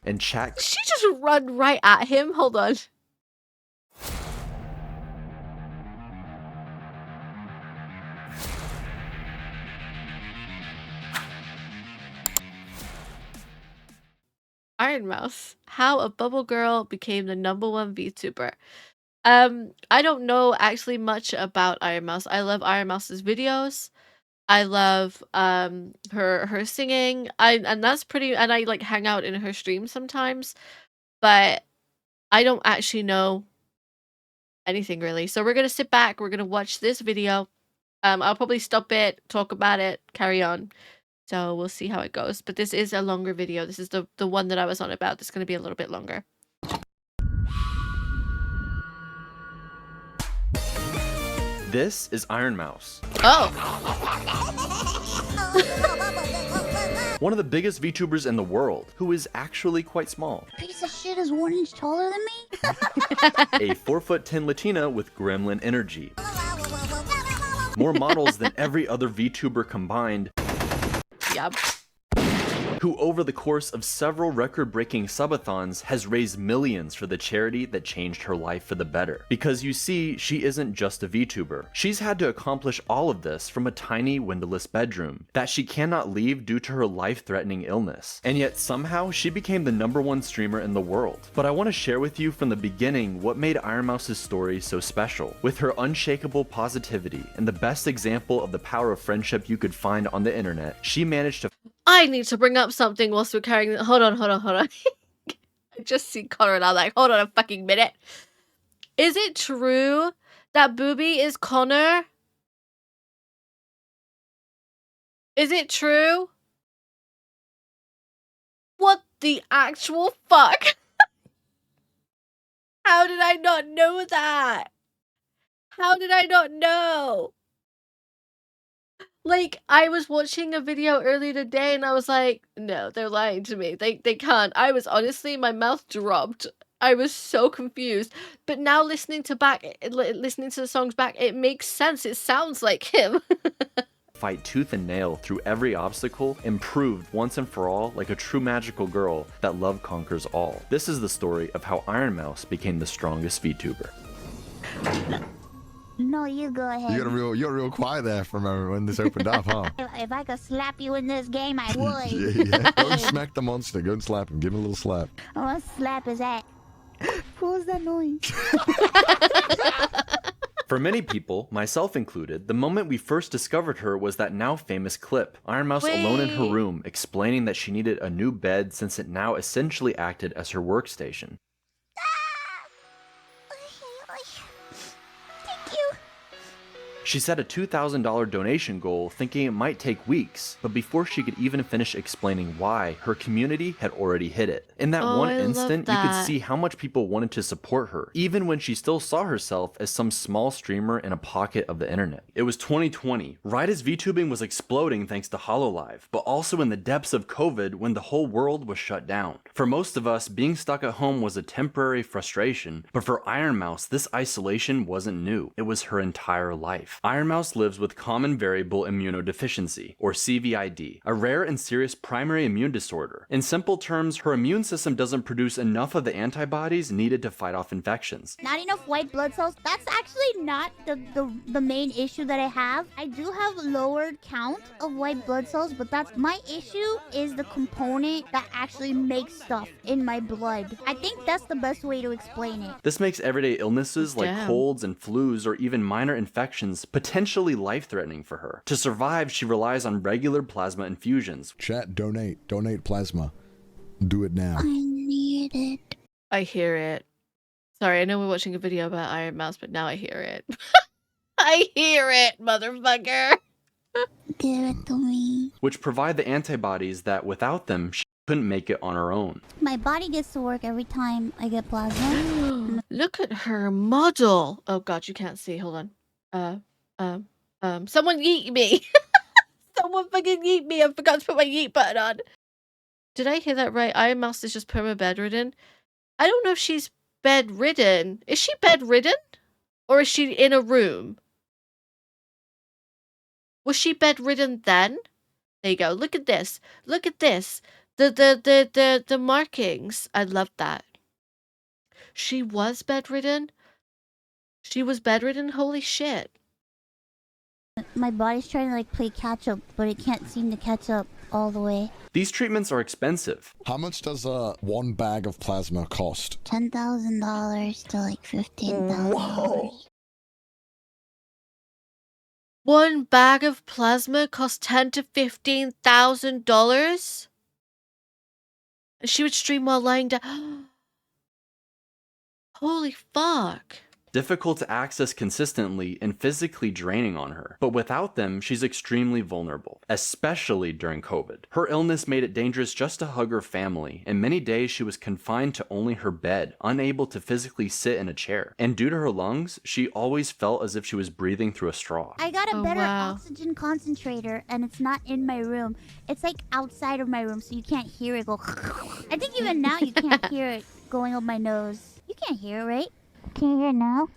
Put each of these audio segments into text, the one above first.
and chat. She just run right at him. Hold on. Ironmouse. How a bubble girl became the #1 VTuber. I don't know actually much about Ironmouse. I love Ironmouse's videos. I love her singing. And that's pretty, and I like hang out in her streams sometimes, but I don't actually know anything really. So we're gonna sit back, we're gonna watch this video. I'll probably stop it, talk about it, carry on. So we'll see how it goes. But this is a longer video. This is the one that I was on about. It's gonna be a little bit longer. This is Ironmouse. Oh. One of the biggest VTubers in the world, who is actually quite small. Piece of shit is 1 inch taller than me? A 4'10" Latina with gremlin energy. More models than every other VTuber combined. Yep. Who over the course of several record-breaking subathons has raised millions for the charity that changed her life for the better. Because you see, she isn't just a VTuber. She's had to accomplish all of this from a tiny windowless bedroom that she cannot leave due to her life-threatening illness. And yet somehow she became the #1 streamer in the world. But I want to share with you from the beginning what made Ironmouse's story so special. With her unshakable positivity and the best example of the power of friendship you could find on the internet, she managed to I need to bring up something whilst we're carrying. Hold on. I just see Connor and I'm like, hold on a fucking minute. Is it true that Booby is Connor? Is it true? What the actual fuck? How did I not know that? How did I not know? Like, I was watching a video earlier today and I was like, no, they're lying to me. They can't. I was honestly, my mouth dropped. I was so confused. But now listening to the songs back, it makes sense. It sounds like him. fight tooth and nail through every obstacle, improved once and for all like a true magical girl that love conquers all. This is the story of how Ironmouse became the strongest VTuber. No, you go ahead. You're real quiet there from when this opened up, huh? If I could slap you in this game, I would. Yeah. Go and smack the monster. Go and slap him. Give him a little slap. I want to slap his ass. What was that noise? For many people, myself included, the moment we first discovered her was that now famous clip. Ironmouse alone in her room, explaining that she needed a new bed since it now essentially acted as her workstation. She set a $2,000 donation goal, thinking it might take weeks, but before she could even finish explaining why, her community had already hit it. In that one instant, you could see how much people wanted to support her, even when she still saw herself as some small streamer in a pocket of the internet. It was 2020, right as VTubing was exploding thanks to HoloLive, but also in the depths of COVID when the whole world was shut down. For most of us, being stuck at home was a temporary frustration, but for Ironmouse, this isolation wasn't new. It was her entire life. Ironmouse lives with common variable immunodeficiency, or CVID, a rare and serious primary immune disorder. In simple terms, her immune system doesn't produce enough of the antibodies needed to fight off infections. Not enough white blood cells? That's actually not the main issue that I have. I do have lowered count of white blood cells, but that's my issue is the component that actually makes stuff in my blood. I think that's the best way to explain it. This makes everyday illnesses like colds and flus or even minor infections potentially life-threatening for her. To survive, she relies on regular plasma infusions. Chat, donate plasma. Do it now. I need it. I hear it. Sorry, I know we're watching a video about Ironmouse, but now I hear it. I hear it, motherfucker. Give it to me. Which provide the antibodies that without them, she couldn't make it on her own. My body gets to work every time I get plasma. Look at her model. Oh god, you can't see. Hold on. Someone yeet me. Someone fucking yeet me. I forgot to put my yeet button on. Did I hear that right? Ironmouse is just perma bedridden. I don't know if she's bedridden. Is she bedridden? Or is she in a room? Was she bedridden then? There you go. Look at this. Look at this. The markings. I love that. She was bedridden. She was bedridden. Holy shit. My body's trying to like play catch up, but it can't seem to catch up all the way. These treatments are expensive. How much does one bag of plasma cost? $10,000 to like $15,000. One bag of plasma costs $10,000 to $15,000. And she would stream while lying down. Holy fuck. Difficult to access consistently and physically draining on her. But without them, she's extremely vulnerable, especially during COVID. Her illness made it dangerous just to hug her family, and many days she was confined to only her bed, unable to physically sit in a chair. And due to her lungs, she always felt as if she was breathing through a straw. I got a Oh, better wow. oxygen concentrator, and it's not in my room. It's like outside of my room, so you can't hear it go. I think even now you can't hear it going up my nose. You can't hear it, right? Can you hear it now?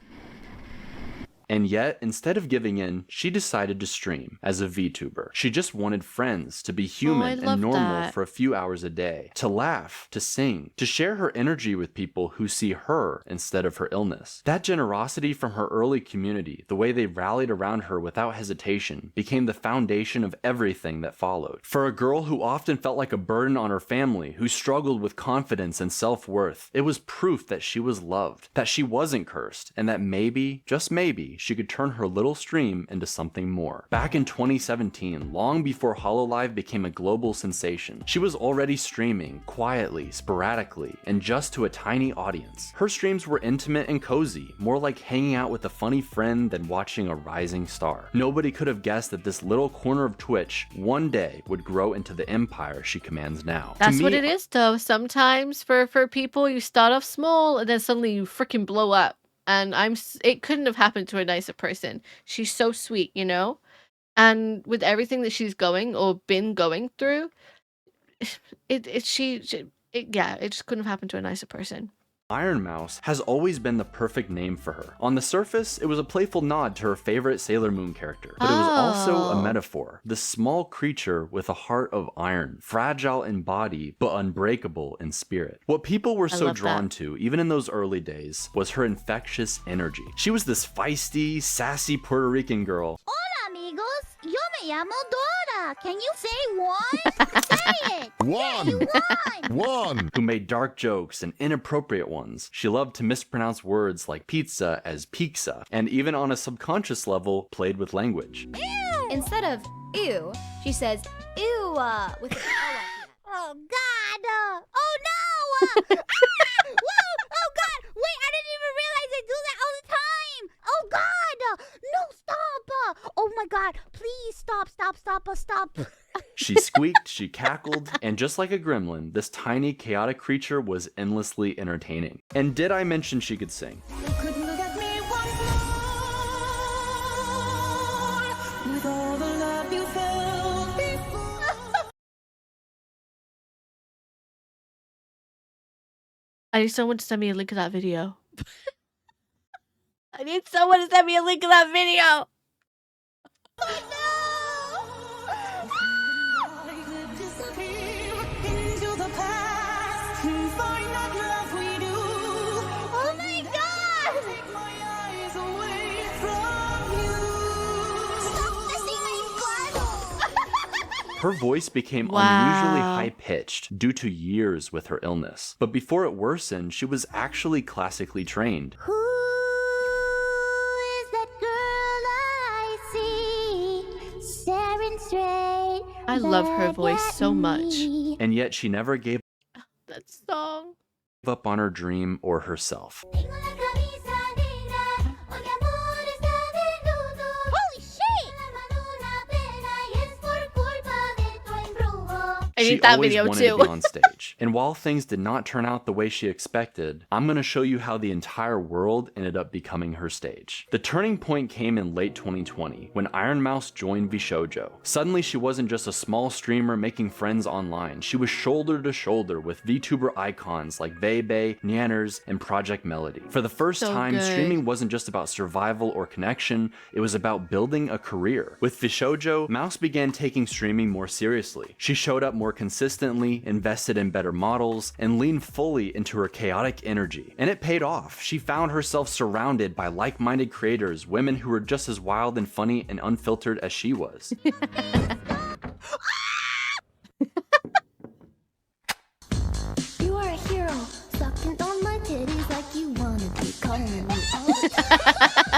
And yet, instead of giving in, she decided to stream as a VTuber. She just wanted friends, to be human love and normal that. for a few hours a day, to laugh, to sing, to share her energy with people who see her instead of her illness. That generosity from her early community, the way they rallied around her without hesitation, became the foundation of everything that followed. For a girl who often felt like a burden on her family, who struggled with confidence and self-worth, it was proof that she was loved, that she wasn't cursed, and that maybe, just maybe, she could turn her little stream into something more. Back in 2017, long before HoloLive became a global sensation, she was already streaming quietly, sporadically, and just to a tiny audience. Her streams were intimate and cozy, more like hanging out with a funny friend than watching a rising star. Nobody could have guessed that this little corner of Twitch one day would grow into the empire she commands now. That's what it is, though. Sometimes for people, you start off small and then suddenly you freaking blow up. And it couldn't have happened to a nicer person. She's so sweet, you know? And with everything that she's going or been going through, it just couldn't have happened to a nicer person. Ironmouse has always been the perfect name for her. On the surface, it was a playful nod to her favorite Sailor Moon character, but it was also a metaphor. This small creature with a heart of iron, fragile in body, but unbreakable in spirit. What people were so drawn to, even in those early days, was her infectious energy. She was this feisty, sassy Puerto Rican girl. Hola, amigos. Yo me llamo Dora. Can you say one? Say it. One. Say one. One. Who made dark jokes and inappropriate ones. She loved to mispronounce words like pizza as pizza, and even on a subconscious level, played with language. Ew. Instead of ew, she says ew with an L. Oh, God. Oh, no. Whoa. Oh, God. Wait, I didn't even realize I do that all the time. Oh, God. No, stop. Oh, my God. Please stop. Stop. She squeaked, she cackled, and just like a gremlin, this tiny, chaotic creature was endlessly entertaining. And did I mention she could sing? I need someone to send me a link of that video. I need someone to send me a link of that video. Oh, my God. Stop missing my blood. Her voice became Wow. unusually high-pitched due to years with her illness. But before it worsened, she was actually classically trained. Who is that girl I see staring straight I love her back voice at so much. me? And yet she never gave That song. up on her dream or herself. Holy shit! I She need that always video wanted too. to be on stage. And while things did not turn out the way she expected, I'm going to show you how the entire world ended up becoming her stage. The turning point came in late 2020 when Ironmouse joined VShojo. Suddenly she wasn't just a small streamer making friends online. She was shoulder to shoulder with VTuber icons like Bebe, Nyanners, and Project Melody. For the first So time, good. streaming wasn't just about survival or connection, it was about building a career. With VShojo, Mouse began taking streaming more seriously. She showed up more more consistently, invested in better models, and leaned fully into her chaotic energy. And it paid off. She found herself surrounded by like-minded creators, women who were just as wild and funny and unfiltered as she was. You are a hero, sucking on my titties like you wanna be calling me all the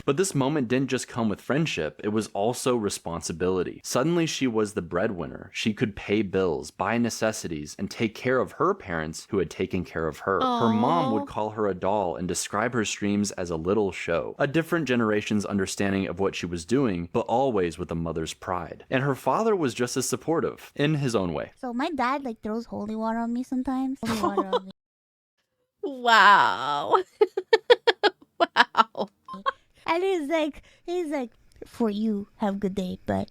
But this moment didn't just come with friendship, it was also responsibility. Suddenly she was the breadwinner. She could pay bills, buy necessities, and take care of her parents who had taken care of her. Aww. Her mom would call her a doll and describe her streams as a little show. A different generation's understanding of what she was doing, but always with a mother's pride. And her father was just as supportive, in his own way. So my dad like throws holy water on me sometimes. Holy water on me. Wow. Wow. And he's like, for you, have a good day, but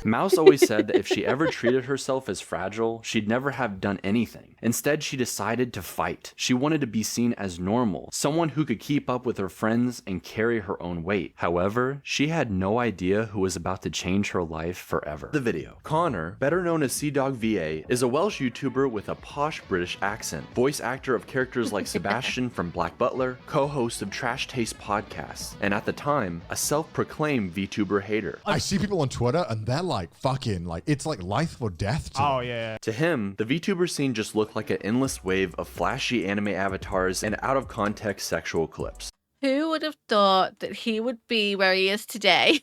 Mouse always said that if she ever treated herself as fragile, she'd never have done anything. Instead, she decided to fight. She wanted to be seen as normal, someone who could keep up with her friends and carry her own weight. However, she had no idea who was about to change her life forever. The video. Connor, better known as CDogVA, is a Welsh YouTuber with a posh British accent, voice actor of characters like Sebastian from Black Butler, co-host of Trash Taste podcasts, and at the time, a self-proclaimed VTuber hater. I see people on Twitter and they're like fucking like it's like life or death to Oh them. yeah. To him, the VTuber scene just looked like an endless wave of flashy anime avatars and out-of-context sexual clips. Who would have thought that he would be where he is today?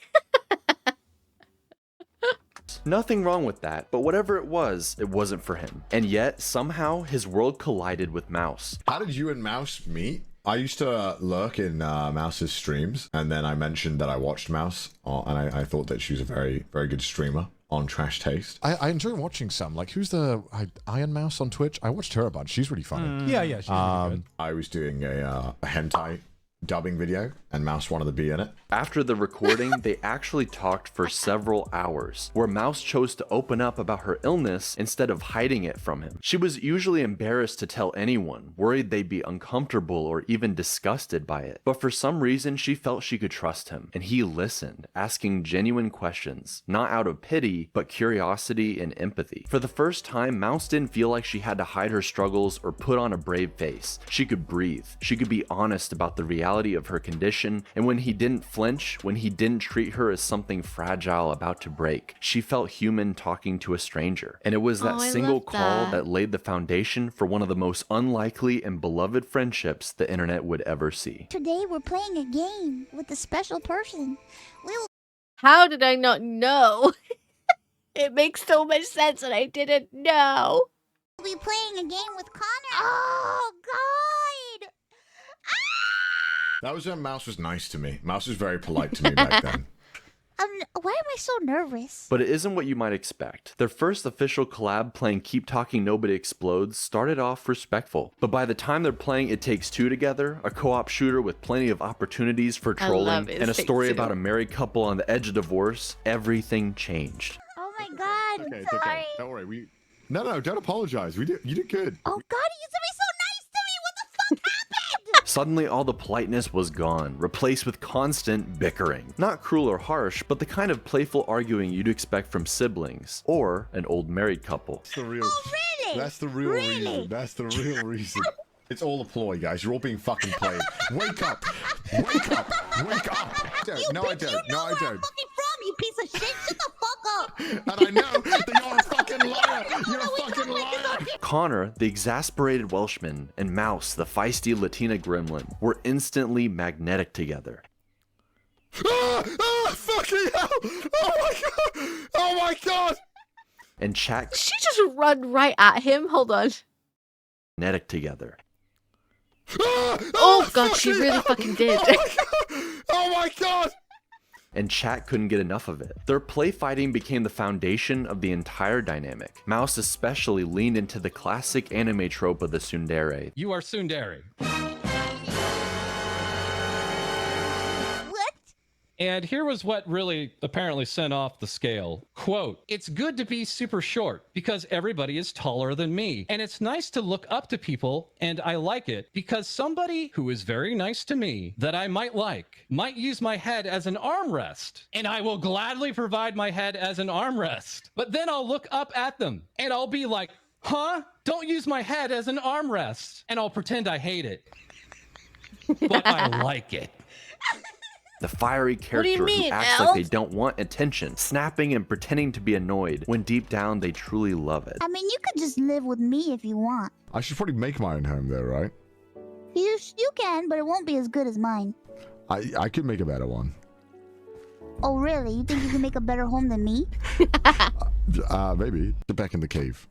Nothing wrong with that, but whatever it wasn't for him. And yet, somehow, his world collided with Mouse. How did you and Mouse meet? I used to lurk in Mouse's streams, and then I mentioned that I watched Mouse, and I thought that she was a very, very good streamer on Trash Taste. I enjoy watching some. Like, who's the Ironmouse on Twitch? I watched her a bunch. She's really funny. Yeah, she's really good. I was doing a hentai dubbing video, and Mouse wanted to be in it. After the recording, they actually talked for several hours, where Mouse chose to open up about her illness instead of hiding it from him. She was usually embarrassed to tell anyone, worried they'd be uncomfortable or even disgusted by it. But for some reason, she felt she could trust him, and he listened, asking genuine questions, not out of pity, but curiosity and empathy. For the first time, Mouse didn't feel like she had to hide her struggles or put on a brave face. She could breathe. She could be honest about the reality of her condition, and when he didn't flinch, when he didn't treat her as something fragile about to break, she felt human talking to a stranger. And it was that I single love call that. that laid the foundation for one of the most unlikely and beloved friendships the internet would ever see. today we're playing a game with a special person. We will How did I not know? It makes so much sense and I didn't know. be playing a game with Connor. Oh God! That was when Mouse was nice to me. Mouse was very polite to me back then. Why am I so nervous? But it isn't what you might expect. Their first official collab playing Keep Talking Nobody Explodes started off respectful. But by the time they're playing It Takes Two together, a co-op shooter with plenty of opportunities for I love trolling, It and a Takes story Two. about a married couple on the edge of divorce, everything changed. Oh my God! Okay, I'm it's okay. sorry. Don't worry. No, don't apologize. You did good. Oh God! You used to be so nice to me. What the fuck happened? Suddenly, all the politeness was gone, replaced with constant bickering. Not cruel or harsh, but the kind of playful arguing you'd expect from siblings, or an old married couple. That's the real. Oh really? That's the real Really? reason. That's the real reason. It's all a ploy, guys. You're all being fucking played. Wake up! Wake up! Wake up! No, I don't. No, I don't. Fucking from you piece of shit. Shut the fuck up. And I know that you're a fucking liar. You're a fucking liar. Connor, the exasperated Welshman, and Mouse, the feisty Latina gremlin, were instantly magnetic together. Fucking hell! Oh my god! Oh my god! And chat Did she just run right at him? Hold on. magnetic together. Oh God, she really fucking did. Oh my god! And chat couldn't get enough of it. Their play fighting became the foundation of the entire dynamic. Mouse especially leaned into the classic anime trope of the tsundere. You are tsundere. What? And here was what really apparently sent off the scale. Quote, "It's good to be super short because everybody is taller than me. And it's nice to look up to people, and I like it because somebody who is very nice to me that I might like might use my head as an armrest. And I will gladly provide my head as an armrest. But then I'll look up at them and I'll be like, huh? Don't use my head as an armrest. And I'll pretend I hate it. But I like it." The fiery do you character who mean, acts Elf? like they don't want attention, snapping and pretending to be annoyed, when deep down they truly love it. I mean, you could just live with me if you want. I should probably make my own home there, right? You can, but it won't be as good as mine. I could make a better one. Oh, really? You think you can make a better home than me? Maybe. Get back in the cave.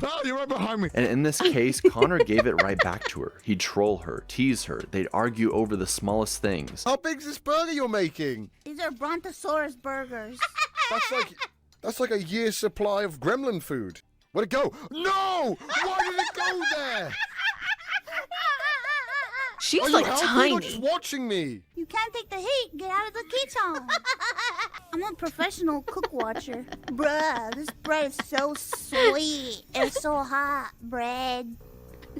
Oh, you're right behind me. And in this case, Connor gave it right back to her. He'd troll her, tease her, they'd argue over the smallest things. How big's this burger you're making? These are Brontosaurus burgers. That's like a year's supply of gremlin food. Where'd it go? No! Why did it go there? She's Are you like helping or tiny. just watching me? You can't take the heat. Get out of the kitchen. I'm a professional cook watcher. Bruh, this bread is so sweet. It's so hot, bread.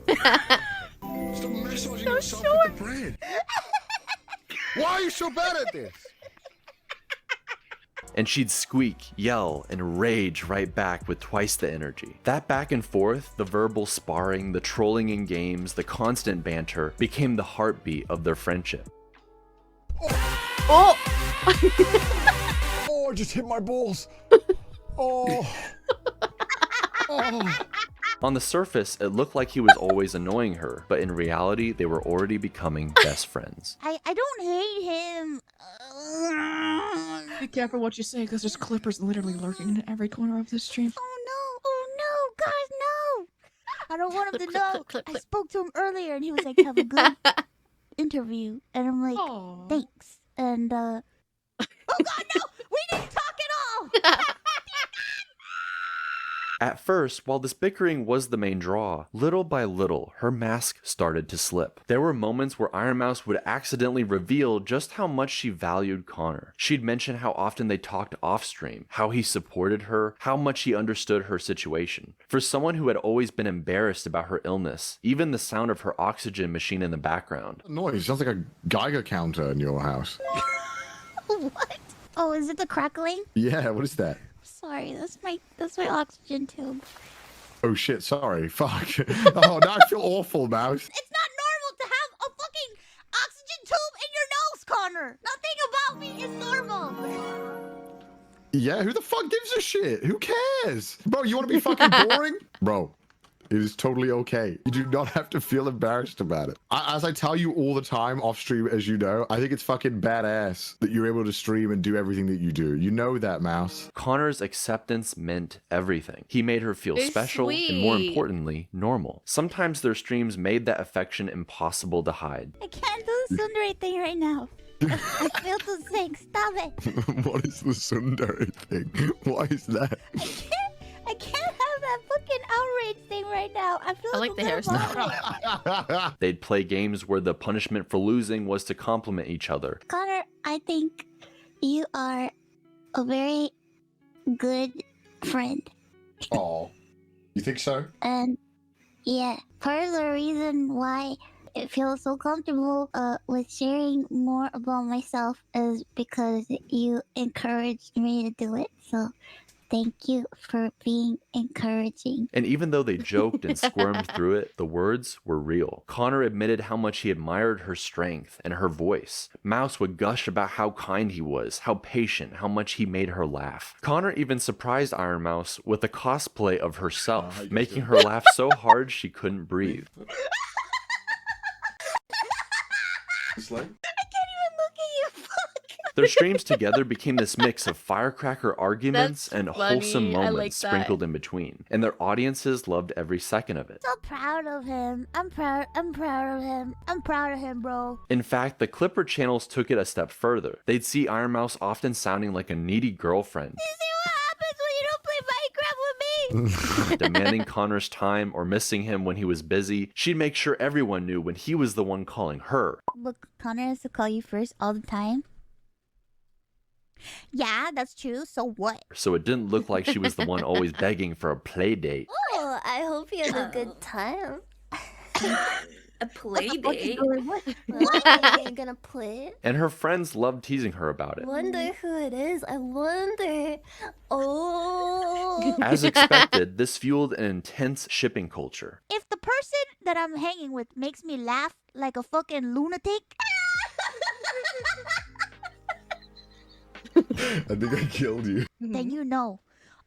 Stop massaging yourself with the bread. Why are you so bad at this? And she'd squeak, yell, and rage right back with twice the energy. That back and forth, the verbal sparring, the trolling in games, the constant banter, became the heartbeat of their friendship. Oh! Oh, I just hit my balls. Oh. Oh. On the surface, it looked like he was always annoying her, but in reality, they were already becoming best friends. I don't hate him. Be careful what you say, because there's clippers literally lurking in every corner of this stream. Oh no, guys, no. I don't want him to Clip, know. clip, clip, I clip. spoke to him earlier and he was like, have a good interview. And I'm like, Aw. thanks. And, oh god, no! We didn't talk at all! At first, while this bickering was the main draw, little by little, her mask started to slip. There were moments where Ironmouse would accidentally reveal just how much she valued Connor. She'd mention how often they talked off-stream, how he supported her, how much he understood her situation. For someone who had always been embarrassed about her illness, even the sound of her oxygen machine in the background. Noise. Sounds like a Geiger counter in your house. What? Oh, is it the crackling? Yeah, what is that? Sorry, that's my oxygen tube. Oh shit, sorry. Fuck. Oh, now I feel awful, Mouse. It's not normal to have a fucking oxygen tube in your nose, Connor. Nothing about me is normal. Yeah, who the fuck gives a shit? Who cares? Bro, you want to be fucking boring? Bro, it is totally okay. You do not have to feel embarrassed about it. As I tell you all the time off stream, as you know, I think it's fucking badass that you're able to stream and do everything that you do. You know that, Mouse. Connor's acceptance meant everything. He made her feel They're special and, more sweet. importantly, normal. Sometimes their streams made that affection impossible to hide. I can't do the tsundere thing right now. I feel too sick. Stop it. What is the tsundere thing? Why is that? I can't have that fucking outrage thing right now. I feel I like the hairstyle. They'd play games where the punishment for losing was to compliment each other. Connor, I think you are a very good friend. Oh, you think so? And yeah, part of the reason why it feels so comfortable with sharing more about myself is because you encouraged me to do it. So thank you for being encouraging. And even though they joked and squirmed through it, the words were real. Connor admitted how much he admired her strength and her voice. Mouse would gush about how kind he was, how patient, how much he made her laugh. Connor even surprised Ironmouse with a cosplay of herself, making her laugh so hard she couldn't breathe. It's like... I can't even look at you. Fuck. Their streams together became this mix of firecracker arguments That's and wholesome funny. I moments like that. sprinkled in between, and their audiences loved every second of it. So proud of him. I'm proud of him. I'm proud of him, bro. In fact, the Clipper channels took it a step further. They'd see Ironmouse often sounding like a needy girlfriend. You see what happens when you don't play Minecraft with me? demanding Connor's time or missing him when he was busy. She'd make sure everyone knew when he was the one calling her. But Connor has to call you first all the time. Yeah, that's true. So what? So it didn't look like she was the one always begging for a play date. Oh, I hope you had a good time. A play date? What are you gonna play? And her friends loved teasing her about it. Wonder who it is. I wonder. Oh. As expected, this fueled an intense shipping culture. If the person that I'm hanging with makes me laugh like a fucking lunatic, I think I killed you. then you know.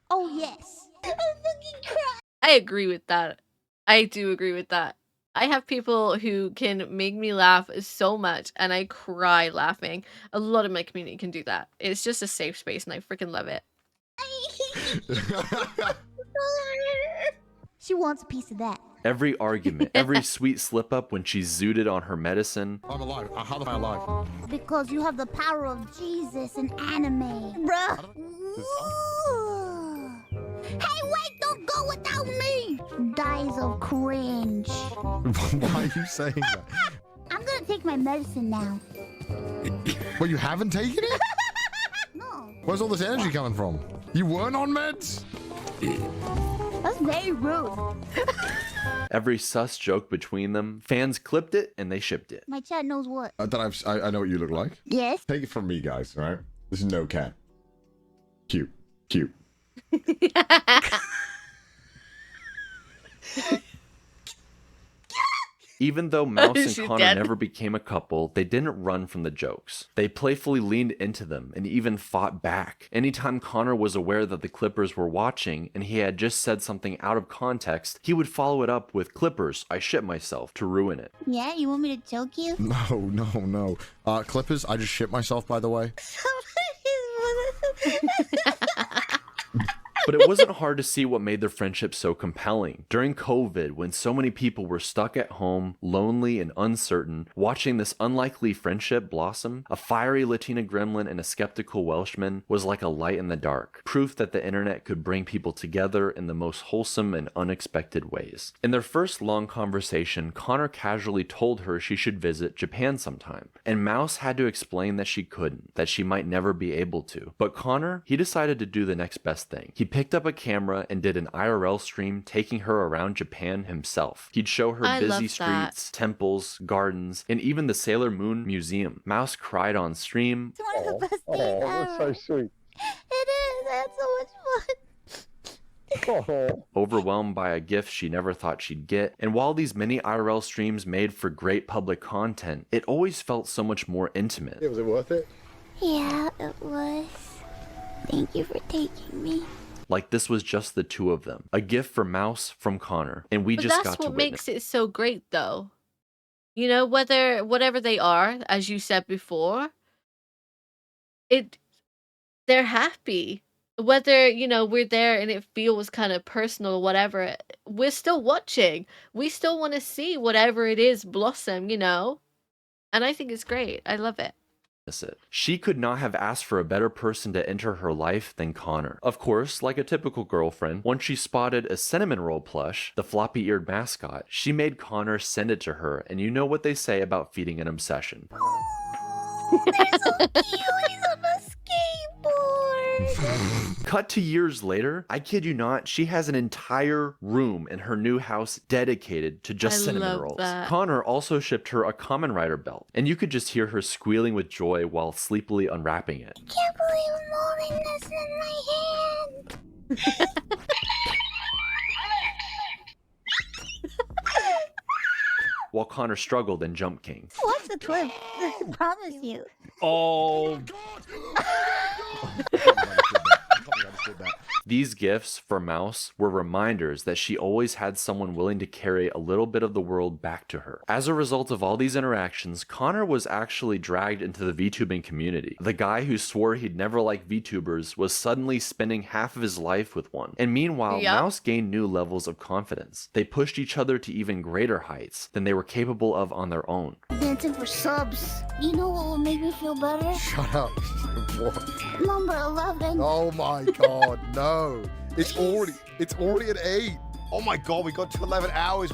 Oh yes. I fucking cry. I agree with that. I do agree with that. I have people who can make me laugh so much and I cry laughing. A lot of my community can do that. It's just a safe space and I freaking love it. She wants a piece of that. Every argument, every sweet slip up when she zooted on her medicine. I'm alive. How am I alive? Because you have the power of Jesus in anime. Bruh. Hey, wait, don't go without me! Dies of cringe. Why are you saying that? I'm gonna take my medicine now. Well, you haven't taken it? No. Where's all this energy coming from? You weren't on meds? That's very rude. Every sus joke between them, fans clipped it and they shipped it. My chat knows what. I know what you look like. Yes. Take it from me, guys, all right? This is no cat. Cute. Cute. Even though Mouse and She's Connor dead. never became a couple, they didn't run from the jokes. They playfully leaned into them and even fought back. Anytime Connor was aware that the Clippers were watching and he had just said something out of context, he would follow it up with "Clippers, I shit myself" to ruin it. Yeah, you want me to choke you? No. Clippers, I just shit myself, by the way. But it wasn't hard to see what made their friendship so compelling. During COVID, when so many people were stuck at home, lonely and uncertain, watching this unlikely friendship blossom, a fiery Latina gremlin and a skeptical Welshman was like a light in the dark, proof that the internet could bring people together in the most wholesome and unexpected ways. In their first long conversation, Connor casually told her she should visit Japan sometime, and Mouse had to explain that she couldn't, that she might never be able to. But Connor, he decided to do the next best thing. He picked up a camera and did an IRL stream taking her around Japan himself. He'd show her I busy love that. streets, temples, gardens, and even the Sailor Moon Museum. Mouse cried on stream, It's one of the best days ever. sweet. It is. I had so much fun. overwhelmed by a gift she never thought she'd get. And while these mini IRL streams made for great public content, it always felt so much more intimate. Was it worth it? Yeah, it was. Thank you for taking me. Like this was just the two of them. A gift for Mouse from Connor. And we But just that's got to what witness. makes it so great, though. You know, whatever they are, as you said before, they're happy. Whether, you know, we're there and it feels kind of personal or whatever, we're still watching. We still want to see whatever it is blossom, you know? And I think it's great. I love it. It. She could not have asked for a better person to enter her life than Connor. Of course, like a typical girlfriend, once she spotted a cinnamon roll plush, the floppy-eared mascot, she made Connor send it to her, and you know what they say about feeding an obsession. They're so cute. He's on a skateboard. Cut to years later, I kid you not, she has an entire room in her new house dedicated to just I cinnamon love rolls. that. Connor also shipped her a Kamen Rider belt, and you could just hear her squealing with joy while sleepily unwrapping it. Can't believe I'm holding this in my hand. While Connor struggled in Jump King. Watch the clip. I promise you. Oh. These gifts for Mouse were reminders that she always had someone willing to carry a little bit of the world back to her. As a result of all these interactions, Connor was actually dragged into the VTubing community. The guy who swore he'd never like VTubers was suddenly spending half of his life with one. And meanwhile, Yep. Mouse gained new levels of confidence. They pushed each other to even greater heights than they were capable of on their own. Dancing for subs. You know what will make me feel better? Shut up. What? Number 11. Oh my god, no. It's already at 8. Oh my god, we got to 11 hours.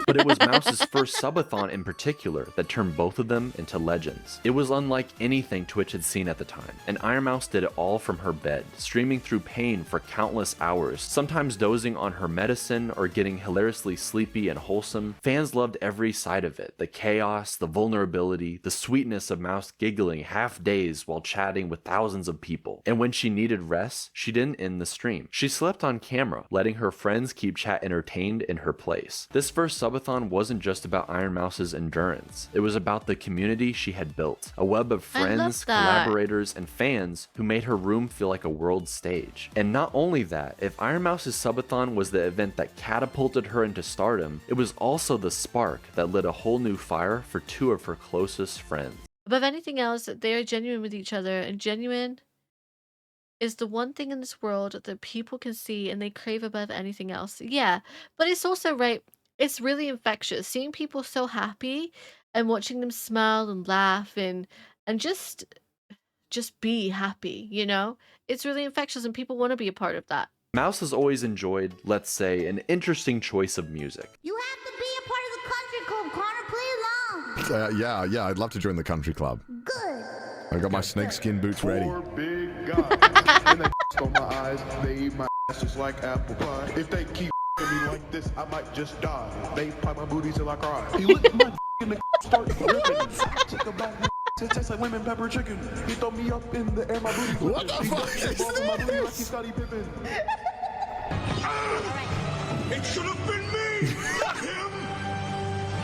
But it was Mouse's first subathon in particular that turned both of them into legends. It was unlike anything Twitch had seen at the time, and Ironmouse did it all from her bed, streaming through pain for countless hours, sometimes dozing on her medicine or getting hilariously sleepy and wholesome. Fans loved every side of it, the chaos, the vulnerability, the sweetness of Mouse giggling half days while chatting with thousands of people. And when she needed rest, she didn't end the stream. She slept on camera, letting her friends keep chat entertained in her place. This first subathon wasn't just about Ironmouse's endurance. It was about the community she had built. A web of friends, collaborators, and fans who made her room feel like a world stage. And not only that, if Ironmouse's subathon was the event that catapulted her into stardom, it was also the spark that lit a whole new fire for two of her closest friends. Above anything else, they are genuine with each other, and genuine is the one thing in this world that people can see and they crave above anything else. Yeah, but it's also right. It's really infectious. Seeing people so happy and watching them smile and laugh and just be happy, you know? It's really infectious and people want to be a part of that. Mouse has always enjoyed, let's say, an interesting choice of music. You have to be a part of the country club, Connor. Play along. Yeah, I'd love to join the country club. Good. I got my snakeskin boots ready. Four big guys, and they on my eyes. They eat my ass just like apple pie. If they keep me like this, I might just die. They pie my booty till I cry. He licked my and the start dripping. Chick about it tastes like lemon pepper chicken. He throw me up in the air, my booty flipping. What the fuck is this? Like he's Scottie Pippen. It should have been me, not him.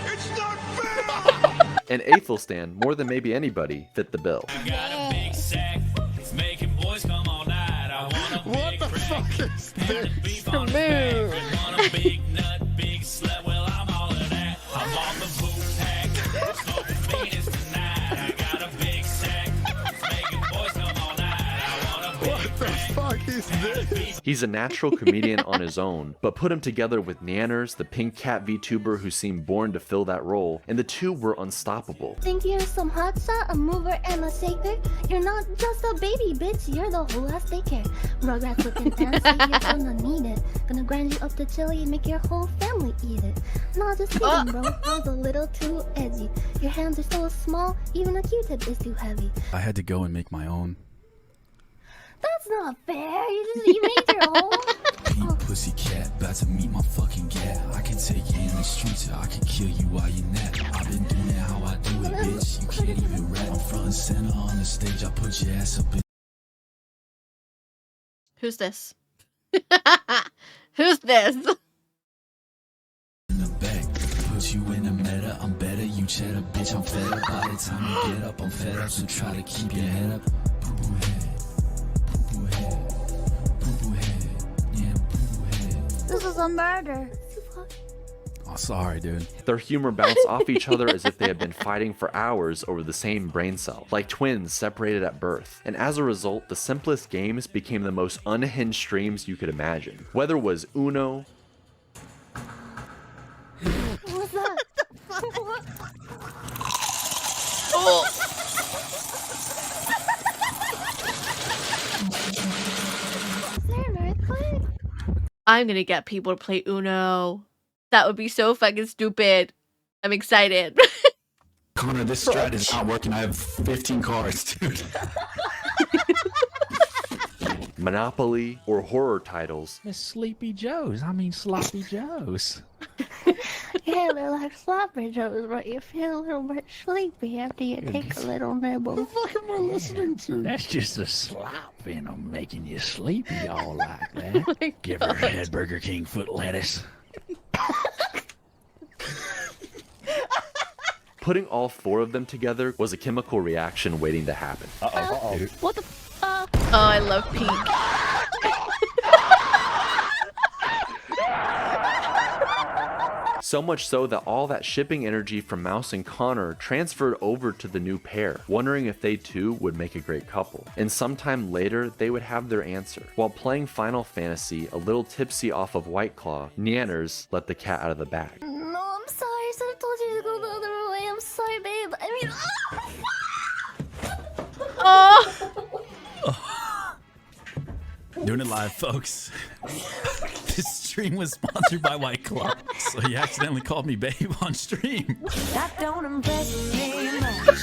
It's not fair. And Aethelstan, more than maybe anybody, fit the bill. I got a big sack, it's making boys come all night. I want a What big the crack, fuck is and a this? beef on the back. You want a big nut, big slut, well I'm all of that. I'm on the boot pack, smoking Venus tonight. I got a big sack, it's making boys come all night. I want a big What the fuck is this? He's a natural comedian on his own, but put him together with Nanners, the pink cat VTuber who seemed born to fill that role, and the two were unstoppable. Think you're some hot shot, a mover and a shaker? You're not just a baby, bitch, you're the whole ass daycare. Rugrats looking fancy, you're gonna need it. Gonna grind you up to chili and make your whole family eat it. Not just kidding, bro, that was a little too edgy. Your hands are so small, even a Q-tip is too heavy. I had to go and make my own. That's not fair, you made your own. Pink pussy cat, about to meet my fucking cat. I can take you in the streets, or I can kill you while you nap. I've been doing it how I do it, bitch. You can't even rap. I'm front and center on the stage, I put your ass up in. Who's this? Who's this? In the back, put you in the meta. I'm better, you cheddar, bitch. I'm fed up. By the time you get up, I'm fed up. So try to keep your head up. Poo-poo head, poo-poo head, poo-poo head, yeah, poo-poo head. This is a murder. Oh, sorry, dude. Their humor bounced off each other as if they had been fighting for hours over the same brain cell, like twins separated at birth. And as a result, the simplest games became the most unhinged streams you could imagine. Whether it was Uno, What's that? Is there an earthquake? I'm gonna get people to play Uno. That would be so fucking stupid. I'm excited. Connor, this strat is not working. I have 15 cards, dude. Monopoly, or horror titles. Miss Sleepy Joe's. I mean Sloppy Joe's. Yeah, they're like sloppy joes, but you feel a little bit sleepy after you take a little nibble. What the fuck am I listening to? That's just a slop in them making you sleepy all like that. Give her a head Burger King foot lettuce. Putting all four of them together was a chemical reaction waiting to happen. What the Oh, I love pink. So much so that all that shipping energy from Mouse and Connor transferred over to the new pair, wondering if they too would make a great couple. And sometime later, they would have their answer. While playing Final Fantasy, a little tipsy off of White Claw, Nanners let the cat out of the bag. No, I'm sorry. I should have told you to go the other way. I'm sorry, babe. I mean, Oh! Doing it live, folks. This stream was sponsored by White Claw, so he accidentally called me babe on stream. That don't impress me much.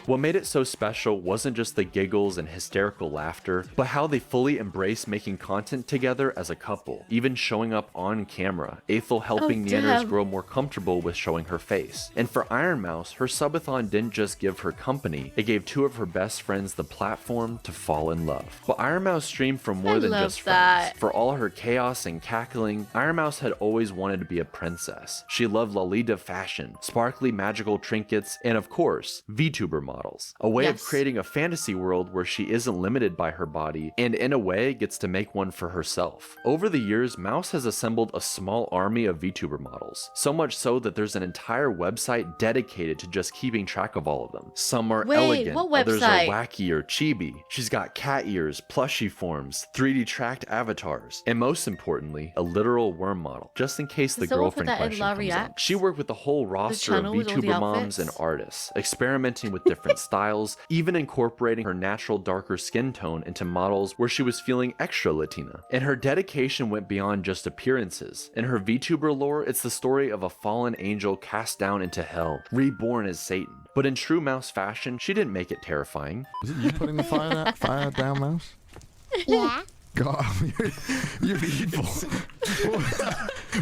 What made it so special wasn't just the giggles and hysterical laughter, but how they fully embraced making content together as a couple, even showing up on camera, Ethel helping Neanders grow more comfortable with showing her face. And for Ironmouse, her subathon didn't just give her company, it gave two of her best friends the platform to fall in love. But Ironmouse streamed for more than just friends. For all her chaos and cackling, Ironmouse had always wanted to be a princess. She loved Lolita fashion, sparkly magical trinkets, and of course, VTuber models. A way of creating a fantasy world where she isn't limited by her body, and in a way gets to make one for herself. Over the years, Mouse has assembled a small army of VTuber models, so much so that there's an entire website dedicated to just keeping track of all of them. Some are elegant, others are wacky or chibi. She's got cat ears, plushie forms, 3D tracked avatars, and most importantly, a literal worm model, just in case the girlfriend question comes up. She worked with a whole roster of VTuber moms and artists, experimenting with different styles, even incorporating her natural darker skin tone into models where she was feeling extra Latina. And her dedication went beyond just appearances. In her VTuber lore, it's the story of a fallen angel cast down into hell, reborn as Satan. But in true Mouse fashion, she didn't make it terrifying. Is it you putting the fire down, Mouse? Yeah. God, you're evil.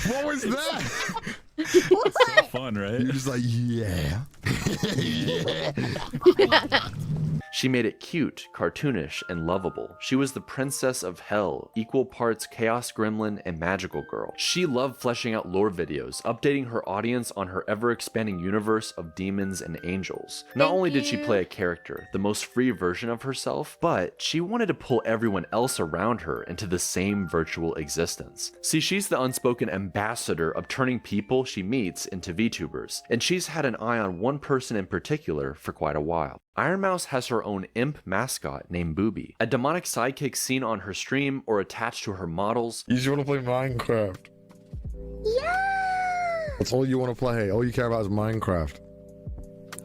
What was that? It's so fun, right? You're just like, yeah. She made it cute, cartoonish, and lovable. She was the princess of hell, equal parts chaos gremlin and magical girl. She loved fleshing out lore videos, updating her audience on her ever-expanding universe of demons and angels. Not only did she play a character, the most free version of herself, but she wanted to pull everyone else around her into the same virtual existence. See, she's the unspoken ambassador of turning people she meets into VTubers, and she's had an eye on one person in particular for quite a while. Ironmouse has her own imp mascot named Booby, a demonic sidekick seen on her stream or attached to her models. You just want to play Minecraft. Yeah! That's all you want to play. All you care about is Minecraft.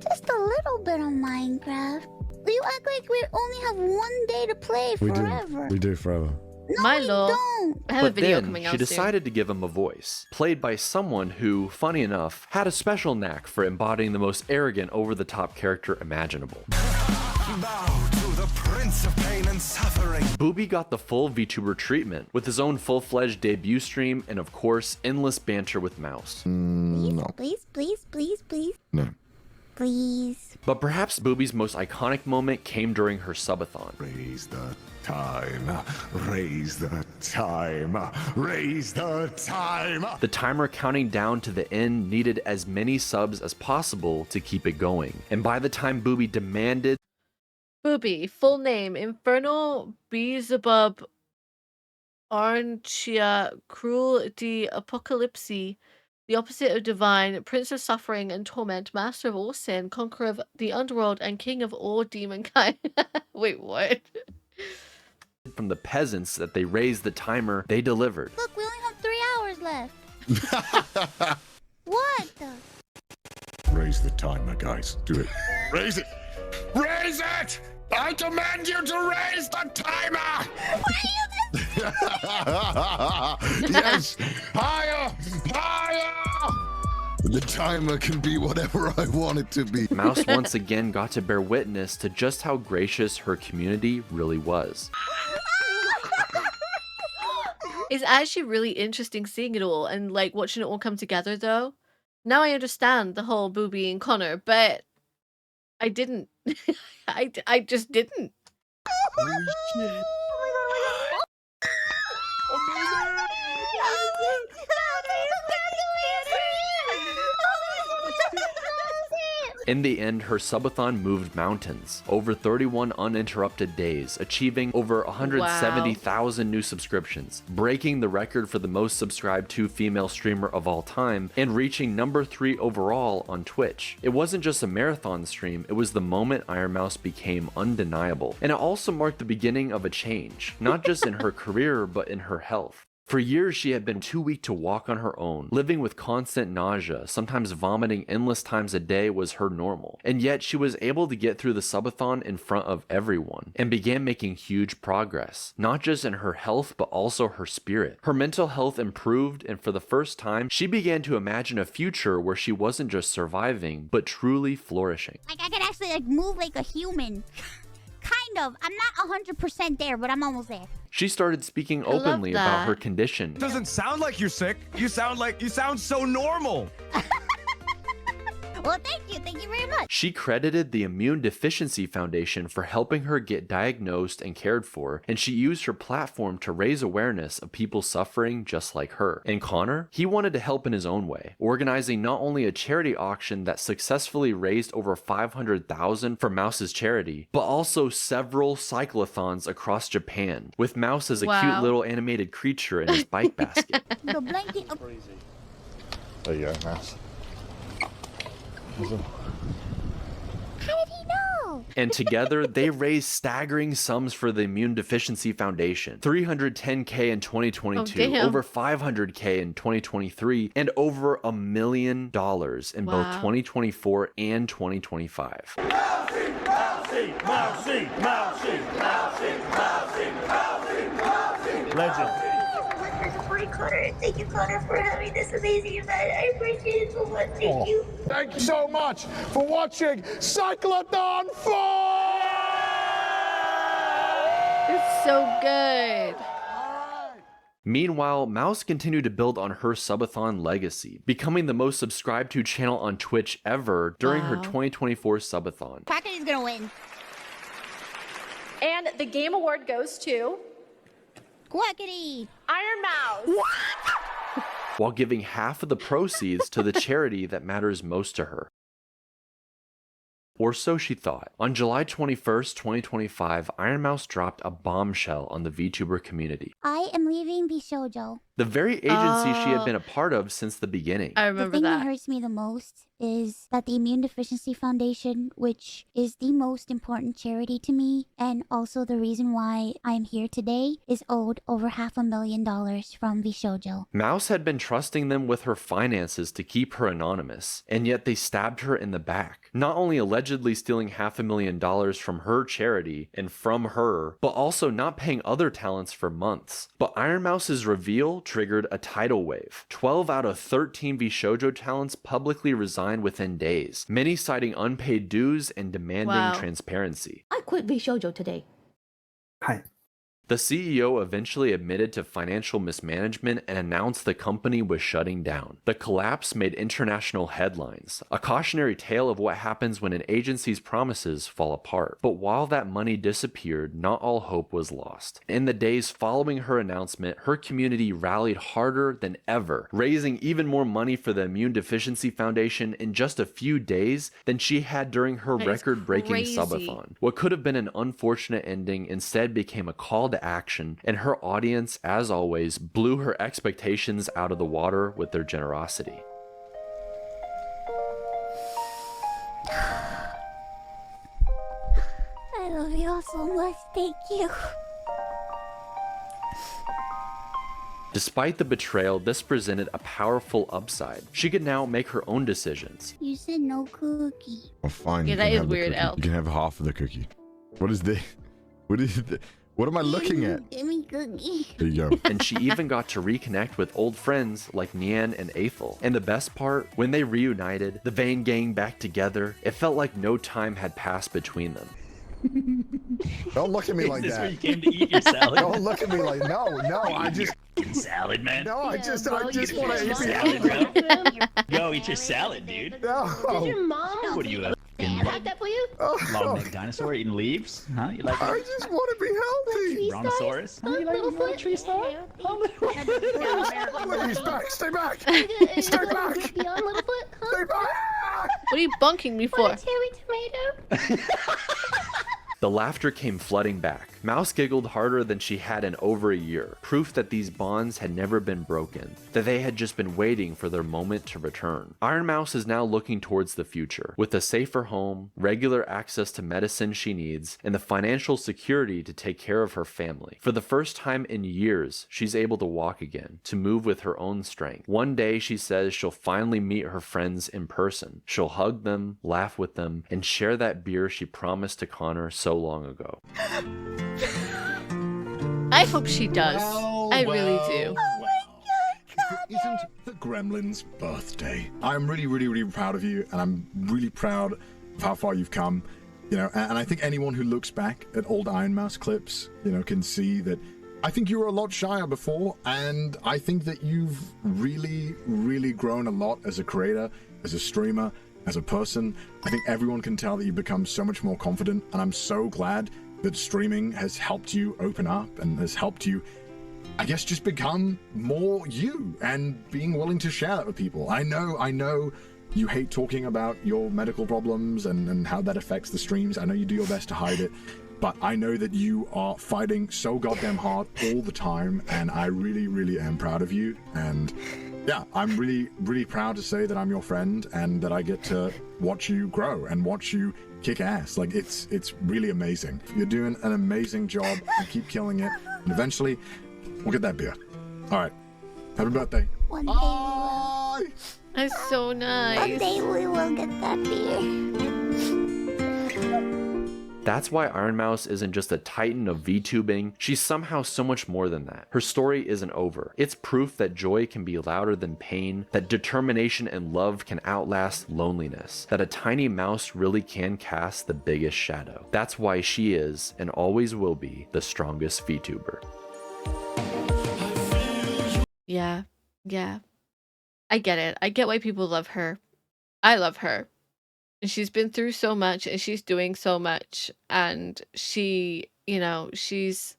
Just a little bit of Minecraft. You act like we only have one day to play forever. We do forever. No, My we lord. don't. I have a But video then coming out she decided to give him a voice, played by someone who, funny enough, had a special knack for embodying the most arrogant, over-the-top character imaginable. Bow to the Prince of Pain and Suffering. Booby got the full VTuber treatment, with his own full-fledged debut stream and, of course, endless banter with Mouse. No. Please, please, please, please. No. Please. But perhaps Booby's most iconic moment came during her subathon. Raise the time, raise the time, raise the time. The timer counting down to the end needed as many subs as possible to keep it going. And by the time Booby demanded... Booby, full name, Infernal Beelzebub Arnchia Cruel de Apocalypse, the opposite of divine, prince of suffering and torment, master of all sin, conqueror of the underworld, and king of all demonkind. Wait, what? From the peasants that they raised the timer, they delivered. Look, we only have 3 hours left. What the? Raise the timer, guys. Do it. Raise it. Raise it! I demand you to raise the timer! Yes! Higher! Higher! The timer can be whatever I want it to be. Mouse once again got to bear witness to just how gracious her community really was. It's actually really interesting seeing it all and like watching it all come together though. Now I understand the whole Booby and Connor, but I didn't. I just didn't. Holy shit. In the end, her subathon moved mountains, over 31 uninterrupted days, achieving over 170,000 new subscriptions, breaking the record for the most subscribed to female streamer of all time, and reaching number 3 overall on Twitch. It wasn't just a marathon stream, it was the moment Ironmouse became undeniable, and it also marked the beginning of a change, not just in her career, but in her health. For years, she had been too weak to walk on her own. Living with constant nausea, sometimes vomiting endless times a day was her normal. And yet, she was able to get through the subathon in front of everyone and began making huge progress, not just in her health, but also her spirit. Her mental health improved, and for the first time, she began to imagine a future where she wasn't just surviving, but truly flourishing. Like, I could actually, like, move like a human. Kind of. I'm not 100% there, but I'm almost there. She started speaking openly about her condition. Doesn't sound like you're sick. You sound so normal. Well, thank you. Thank you very much. She credited the Immune Deficiency Foundation for helping her get diagnosed and cared for, and she used her platform to raise awareness of people suffering just like her. And Connor, he wanted to help in his own way, organizing not only a charity auction that successfully raised over $500,000 for Mouse's charity, but also several cyclothons across Japan, with Mouse as a cute little animated creature in his bike basket. The blanket. There you go, Mouse. How did he know? And together, they raised staggering sums for the Immune Deficiency Foundation. $310K in 2022, over $500K in 2023, and over $1 million in both 2024 and 2025. Mousy, mousy, mousy, mousy, mousy, mousy, mousy, mousy. Legend. Thank you, Connor, for having this amazing event. I appreciate it so much. Thank you. Thank you so much for watching Cyclothon 4! It's so good. Meanwhile, Mouse continued to build on her subathon legacy, becoming the most subscribed to channel on Twitch ever during her 2024 subathon. Cracker's gonna win. And the game award goes to Quackity! Ironmouse. While giving half of the proceeds to the charity that matters most to her. Or so she thought. On July 21st, 2025, Ironmouse dropped a bombshell on the VTuber community. I am leaving Bishoujo. The very agency she had been a part of since the beginning. I remember the thing that hurts me the most is that the Immune Deficiency Foundation, which is the most important charity to me, and also the reason why I'm here today, is owed over $500,000 from Bishoujo. Mouse had been trusting them with her finances to keep her anonymous, and yet they stabbed her in the back. Not only allegedly stealing $500,000 from her charity and from her, but also not paying other talents for months. But Ironmouse's reveal triggered a tidal wave. 12 out of 13 VShojo talents publicly resigned within days, many citing unpaid dues and demanding transparency. I quit VShojo today. Hi. The CEO eventually admitted to financial mismanagement and announced the company was shutting down. The collapse made international headlines, a cautionary tale of what happens when an agency's promises fall apart. But while that money disappeared, not all hope was lost. In the days following her announcement, her community rallied harder than ever, raising even more money for the Immune Deficiency Foundation in just a few days than she had during her record-breaking subathon. What could have been an unfortunate ending instead became a call to action, and her audience, as always, blew her expectations out of the water with their generosity. I love you all so much. Thank you. Despite the betrayal, this presented a powerful upside. She could now make her own decisions. You said no cookie. Oh, fine. Yeah, you that can is have the weird, cookie. Elk. You can have half of the cookie. What is this? What is this? What am I looking at? Give me cookie. There you go. And she even got to reconnect with old friends like Nian and Aethel. And the best part, when they reunited, the Vane gang back together, it felt like no time had passed between them. Don't look at me like Is this that. where you came to eat your salad? Don't look at me like no. I just salad, man. no. I just want to eat salad, bro. Go eat your salad, dude. No. Did your mom What are you, a like that for you? long-necked dinosaur eating leaves? Huh? You like that? I just want to be healthy. Brontosaurus? Huh? You like a tree star? Please, back. Stay back. Stay back. Beyond Littlefoot? Huh? Stay back. What are you bunking me for? Cherry tomato? The laughter came flooding back. Mouse giggled harder than she had in over a year, proof that these bonds had never been broken, that they had just been waiting for their moment to return. Ironmouse is now looking towards the future, with a safer home, regular access to medicine she needs, and the financial security to take care of her family. For the first time in years, she's able to walk again, to move with her own strength. One day, she says she'll finally meet her friends in person. She'll hug them, laugh with them, and share that beer she promised to Connor so long ago. I hope she does. I really do. It isn't the gremlin's birthday. I'm really, really, really proud of you, and I'm really proud of how far you've come. You know, and I think anyone who looks back at old Ironmouse clips, you know, can see that I think you were a lot shyer before, and I think that you've really, really grown a lot as a creator, as a streamer, as a person. I think everyone can tell that you've become so much more confident, and I'm so glad that streaming has helped you open up and has helped you, I guess, just become more you and being willing to share that with people. I know you hate talking about your medical problems and how that affects the streams. I know you do your best to hide it, but I know that you are fighting so goddamn hard all the time, and I really, really am proud of you. And yeah, I'm really, really proud to say that I'm your friend and that I get to watch you grow and watch you kick ass. Like, it's really amazing. You're doing an amazing job and keep killing it. And eventually, we'll get that beer. All right. Happy birthday. One day we will. That's so nice. One day we will get that beer. That's why Ironmouse isn't just a titan of VTubing, she's somehow so much more than that. Her story isn't over. It's proof that joy can be louder than pain, that determination and love can outlast loneliness, that a tiny mouse really can cast the biggest shadow. That's why she is, and always will be, the strongest VTuber. Yeah. I get it. I get why people love her. I love her. And she's been through so much and she's doing so much. And she, you know, she's,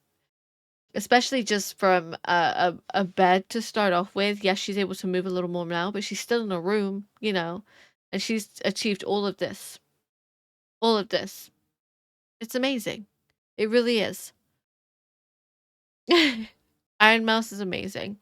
especially just from a bed to start off with. Yes, she's able to move a little more now, but she's still in a room, you know, and she's achieved all of this. All of this. It's amazing. It really is. Ironmouse is amazing.